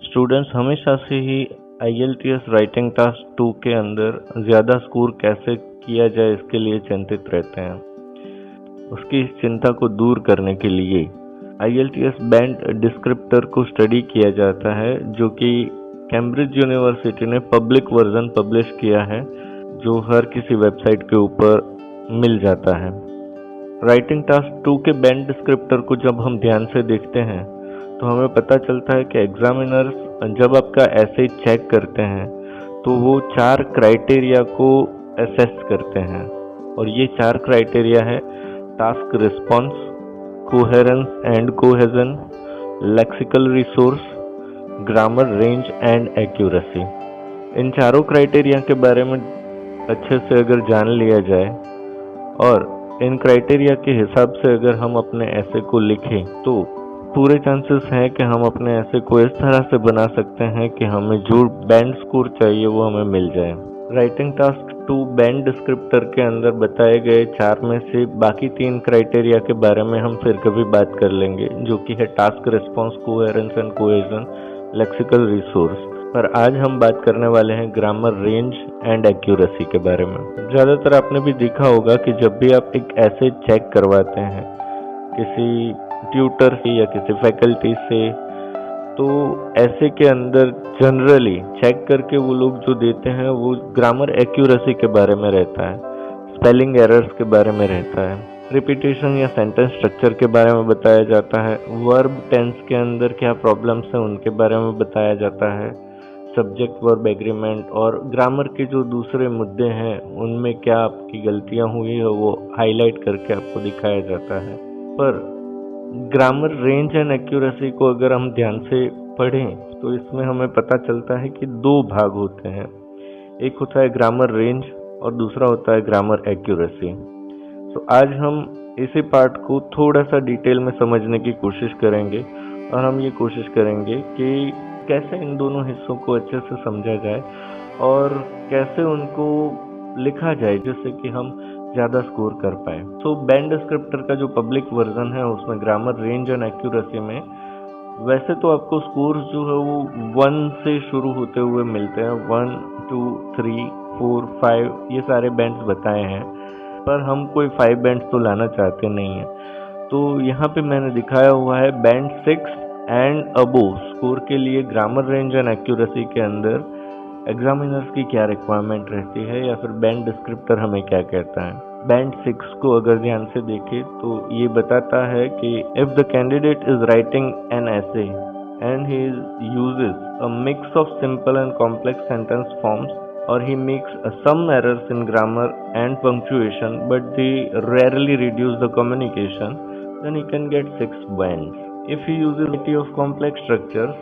Students हमेशा से ही IELTS writing task 2 के अंदर ज़्यादा स्कोर कैसे किया जाए इसके लिए चिंतित रहते हैं। उसकी इस चिंता को दूर करने के लिए IELTS बैंड डिस्क्रिप्टर को स्टडी किया जाता है, जो कि कैम्ब्रिज यूनिवर्सिटी ने पब्लिक वर्जन पब्लिश किया है, जो हर किसी वेबसाइट के ऊपर मिल जाता है। राइटिंग टास्क 2 के बैंड डिस्क्रिप्टर को जब हम ध्यान से देखते हैं तो हमें पता चलता है कि एग्जामिनर्स जब आपका ऐसे चेक करते हैं तो वो 4 क्राइटेरिया को असेस करते हैं, और ये 4 क्राइटेरिया है task response, coherence and cohesion, lexical resource, grammar range and accuracy. इन चारों क्राइटेरिया के बारे में अच्छे से अगर जान लिया जाए और इन क्राइटेरिया के हिसाब से अगर हम अपने ऐसे को लिखें तो पूरे चांसेस हैं कि हम अपने ऐसे को इस तरह से बना सकते हैं कि हमें जो बैंड स्कोर चाहिए वो हमें मिल जाए। राइटिंग टास्क 2 बैंड डिस्क्रिप्टर के अंदर बताए गए 4 में से बाकी 3 क्राइटेरिया के बारे में हम फिर कभी बात कर लेंगे, जो कि है task response, coherence and cohesion, lexical resource. पर आज हम बात करने वाले हैं ग्रामर रेंज एंड एक्यूरेसी के बारे में। ज़्यादातर आपने भी देखा होगा कि जब भी आप एक ऐसे चेक करवाते हैं किसी ट्यूटर से या किसी फैकल्टी से, तो ऐसे के अंदर जनरली चेक करके वो लोग जो देते हैं वो ग्रामर एक्यूरेसी के बारे में रहता है, स्पेलिंग एरर्स के बारे में रहता है, रिपीटेशन या सेंटेंस स्ट्रक्चर के बारे में बताया जाता है, वर्ब टेंस के अंदर क्या प्रॉब्लम्स हैं उनके बारे में बताया जाता है, सब्जेक्ट वर्ब एग्रीमेंट और ग्रामर के जो दूसरे मुद्दे हैं उनमें क्या आपकी गलतियां हुई है वो हाईलाइट करके आपको दिखाया जाता है। पर ग्रामर रेंज एंड एक्यूरेसी को अगर हम ध्यान से पढ़ें तो इसमें हमें पता चलता है कि 2 भाग होते हैं। एक होता है ग्रामर रेंज और दूसरा होता है ग्रामर एक्यूरेसी। तो आज हम इसी पार्ट को थोड़ा सा डिटेल में समझने की कोशिश करेंगे और हम ये कोशिश करेंगे कि कैसे इन दोनों हिस्सों को अच्छे से समझा जाए और कैसे उनको लिखा जाए जिससे कि हम ज़्यादा स्कोर कर पाए। तो बैंड डिस्क्रिप्टर का जो पब्लिक वर्जन है उसमें ग्रामर रेंज एंड एक्यूरेसी में वैसे तो आपको स्कोर्स जो है वो 1 से शुरू होते हुए मिलते हैं, 1, 2, 3, 4, 5 ये सारे बैंड्स बताए हैं, पर हम कोई 5 बैंड्स तो लाना चाहते नहीं हैं। तो यहाँ पे मैंने दिखाया हुआ है बैंड 6 एंड अबोव स्कोर के लिए ग्रामर रेंज एंड एक्यूरेसी के अंदर एग्जामिनर्स की क्या रिक्वायरमेंट रहती है या फिर बैंड डिस्क्रिप्टर हमें क्या कहता है। बैंड 6 को अगर ध्यान से देखें तो ये बताता है कि if the candidate is writing an essay and he uses a mix of simple and complex sentence forms और he makes some errors in grammar and punctuation but they rarely reduce the communication, then he can get 6 bands. If he uses a variety of complex structures,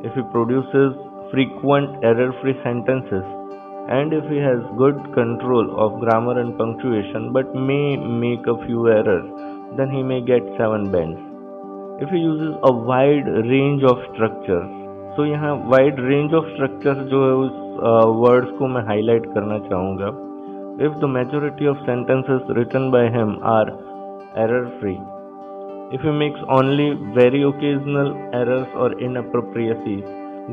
if he produces frequent error-free sentences, and if he has good control of grammar and punctuation but may make a few errors, then he may get 7 bands. If he uses a wide range of structures, so यहाँ wide range of structure जो है उस words को मैं highlight करना चाहूँगा। If the majority of sentences written by him are error free, if he makes only very occasional errors और inappropriacies,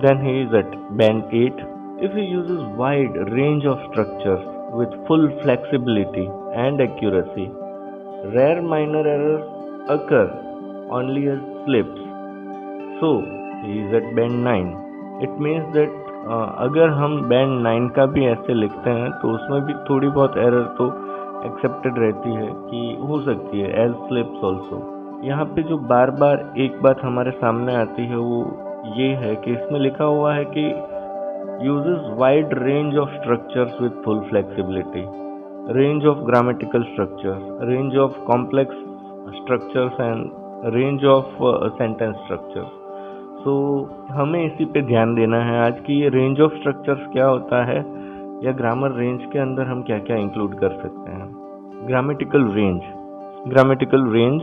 then he is at band 8. If he uses wide range of structures with full flexibility and accuracy, rare minor errors occur only as slips, so he is at band 9. It means that अगर हम band 9 का भी ऐसे लिखते हैं तो उसमें भी थोड़ी बहुत एरर तो एक्सेप्टेड रहती है कि हो सकती है एज स्लिप्स ऑल्सो। यहाँ पे जो बार बार एक बात हमारे सामने आती है वो ये है कि इसमें लिखा हुआ है कि uses wide range of structures with full flexibility, range of grammatical structures, range of complex structures and range of sentence structures. So हमें इसी पे ध्यान देना है आज कि ये रेंज ऑफ स्ट्रक्चर्स क्या होता है या ग्रामर रेंज के अंदर हम क्या क्या इंक्लूड कर सकते हैं। Grammatical range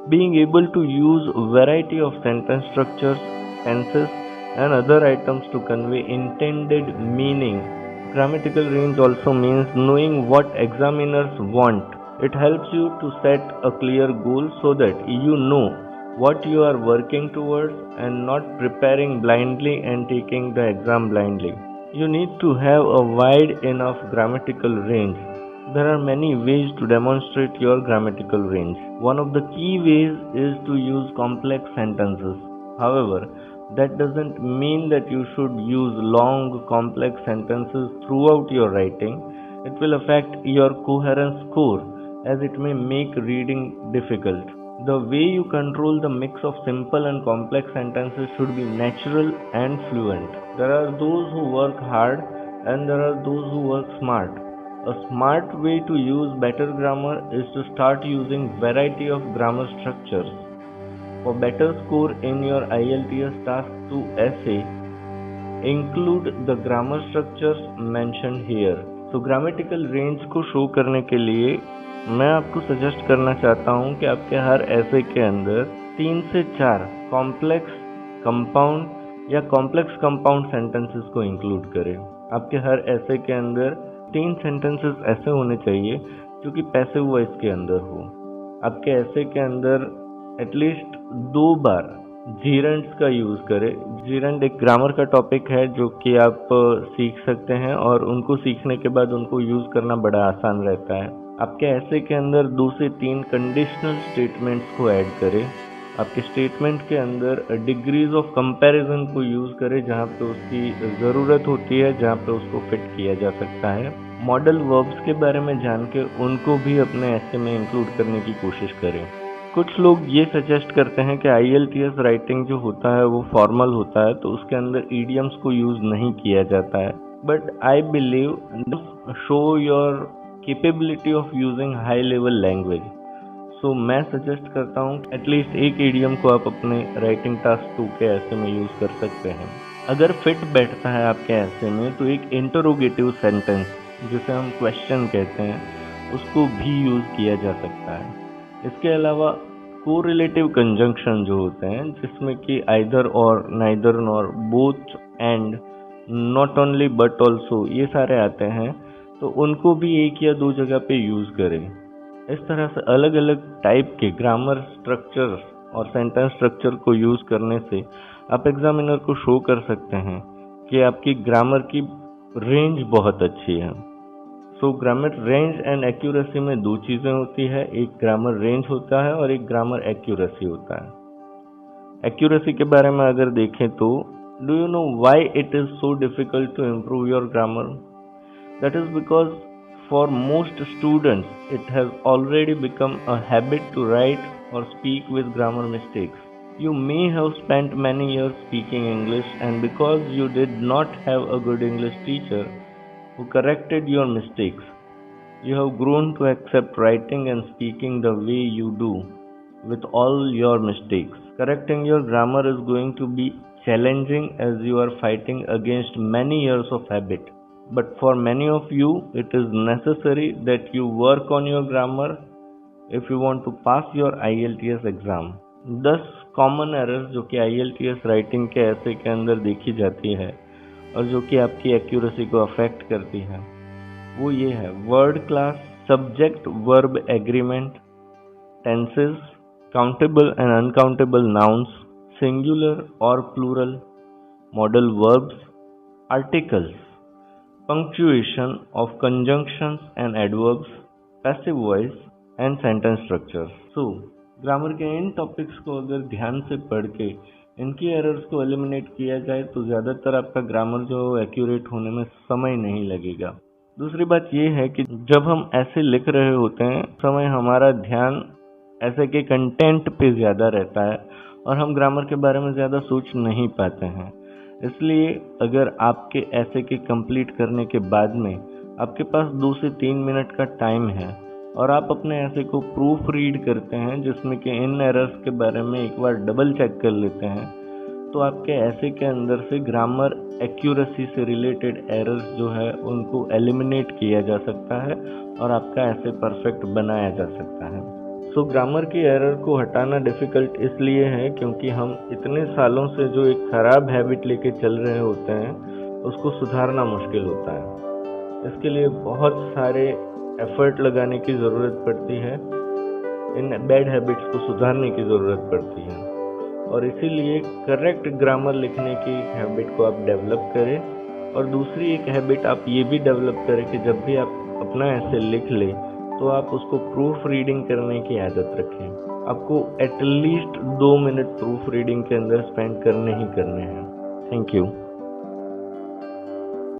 being able to use variety of sentence structures, tenses and other items to convey intended meaning. Grammatical range also means knowing what examiners want. It helps you to set a clear goal so that you know what you are working towards and not preparing blindly and taking the exam blindly. You need to have a wide enough grammatical range. There are many ways to demonstrate your grammatical range. One of the key ways is to use complex sentences. However, that doesn't mean that you should use long, complex sentences throughout your writing. It will affect your coherence score as it may make reading difficult. The way you control the mix of simple and complex sentences should be natural and fluent. There are those who work hard and there are those who work smart. A smart way to use better grammar is to start using variety of grammar structures. For better score in your IELTS Task 2 essay, include the grammar structures mentioned here. So grammatical range को show करने के लिए मैं आपको suggest करना चाहता हूँ कि आपके हर ऐसे के अंदर 3 से 4 कॉम्प्लेक्स कंपाउंड या कॉम्प्लेक्स कंपाउंड सेंटेंसेस को इंक्लूड करें। आपके हर ऐसे के अंदर 3 सेंटेंसेस ऐसे होने चाहिए जो कि पैसिव वॉइस के अंदर हो। आपके ऐसे के अंदर एटलीस्ट 2 बार जीरेंड्स का यूज करें। जीरेंड एक ग्रामर का टॉपिक है जो कि आप सीख सकते हैं और उनको सीखने के बाद उनको यूज करना बड़ा आसान रहता है। आपके ऐसे के अंदर 2 से 3 कंडीशनल स्टेटमेंट्स को ऐड करें। आपके स्टेटमेंट के अंदर डिग्रीज ऑफ कंपैरिजन को यूज करें जहाँ पे उसकी ज़रूरत होती है, जहाँ पे उसको फिट किया जा सकता है। मॉडल वर्ब्स के बारे में जान के उनको भी अपने ऐसे में इंक्लूड करने की कोशिश करें। कुछ लोग ये सजेस्ट करते हैं कि IELTS राइटिंग जो होता है वो फॉर्मल होता है तो उसके अंदर ईडियम्स को यूज नहीं किया जाता है, but I believe show your capability of using high level language. So मैं सजेस्ट करता हूँ एटलीस्ट एक ईडियम को आप अपने राइटिंग टास्क 2 के ऐसे में यूज कर सकते हैं। अगर फिट बैठता है आपके ऐसे में तो एक इंटरोगेटिव सेंटेंस जिसे हम क्वेश्चन कहते हैं उसको भी यूज किया जा सकता है। इसके अलावा कोरिलेटिव कंजंक्शन जो होते हैं जिसमें कि आइदर और, neither nor, both and, not only but also ये सारे आते हैं तो उनको भी एक या 2 जगह पे यूज करें। इस तरह से अलग अलग टाइप के ग्रामर स्ट्रक्चर और सेंटेंस स्ट्रक्चर को यूज करने से आप एग्जामिनर को शो कर सकते हैं कि आपकी ग्रामर की रेंज बहुत अच्छी है। सो ग्रामर रेंज एंड एक्यूरेसी में 2 चीज़ें होती है, एक ग्रामर रेंज होता है और एक ग्रामर एक्यूरेसी होता है। एक्यूरेसी के बारे में अगर देखें तो do you know why it is so difficult to improve your grammar? That is because for most students it has already become a habit to write और speak with grammar mistakes. You may have spent many years speaking English and because you did not have a good English teacher who corrected your mistakes, you have grown to accept writing and speaking the way you do with all your mistakes. Correcting your grammar is going to be challenging as you are fighting against many years of habit. But for many of you, it is necessary that you work on your grammar if you want to pass your IELTS exam. 10 common errors जो कि IELTS writing के ऐसे के अंदर देखी जाती है और जो कि आपकी एक्यूरेसी को अफेक्ट करती है वो ये है: word class, subject verb agreement, tenses, countable and uncountable nouns, singular और plural, modal verbs, articles, punctuation of conjunctions and adverbs, passive voice and sentence structure. So grammar के इन टॉपिक्स को अगर ध्यान से पढ़ के इनकी एरर्स को एलिमिनेट किया जाए तो ज़्यादातर आपका ग्रामर जो एक्यूरेट होने में समय नहीं लगेगा। दूसरी बात ये है कि जब हम ऐसे लिख रहे होते हैं समय हमारा ध्यान ऐसे के कंटेंट पे ज़्यादा रहता है और हम ग्रामर के बारे में ज़्यादा सोच नहीं पाते हैं। इसलिए अगर आपके ऐसे के कंप्लीट करने के बाद में आपके पास 2 से 3 मिनट का टाइम है और आप अपने ऐसे को प्रूफ रीड करते हैं जिसमें कि इन एरर्स के बारे में एक बार डबल चेक कर लेते हैं तो आपके ऐसे के अंदर से ग्रामर एक्यूरेसी से रिलेटेड एरर्स जो है उनको एलिमिनेट किया जा सकता है और आपका ऐसे परफेक्ट बनाया जा सकता है। सो ग्रामर की एरर को हटाना डिफ़िकल्ट इसलिए है क्योंकि हम इतने सालों से जो एक ख़राब हैबिट लेके चल रहे होते हैं उसको सुधारना मुश्किल होता है। इसके लिए बहुत सारे एफर्ट लगाने की ज़रूरत पड़ती है, इन बैड हैबिट्स को सुधारने की ज़रूरत पड़ती है। और इसीलिए करेक्ट ग्रामर लिखने की हैबिट को आप डेवलप करें। और दूसरी एक हैबिट आप ये भी डेवलप करें कि जब भी आप अपना ऐसे लिख लें तो आप उसको प्रूफ रीडिंग करने की आदत रखें। आपको एटलीस्ट 2 मिनट प्रूफ रीडिंग के अंदर स्पेंड करने ही करने हैं। Thank you.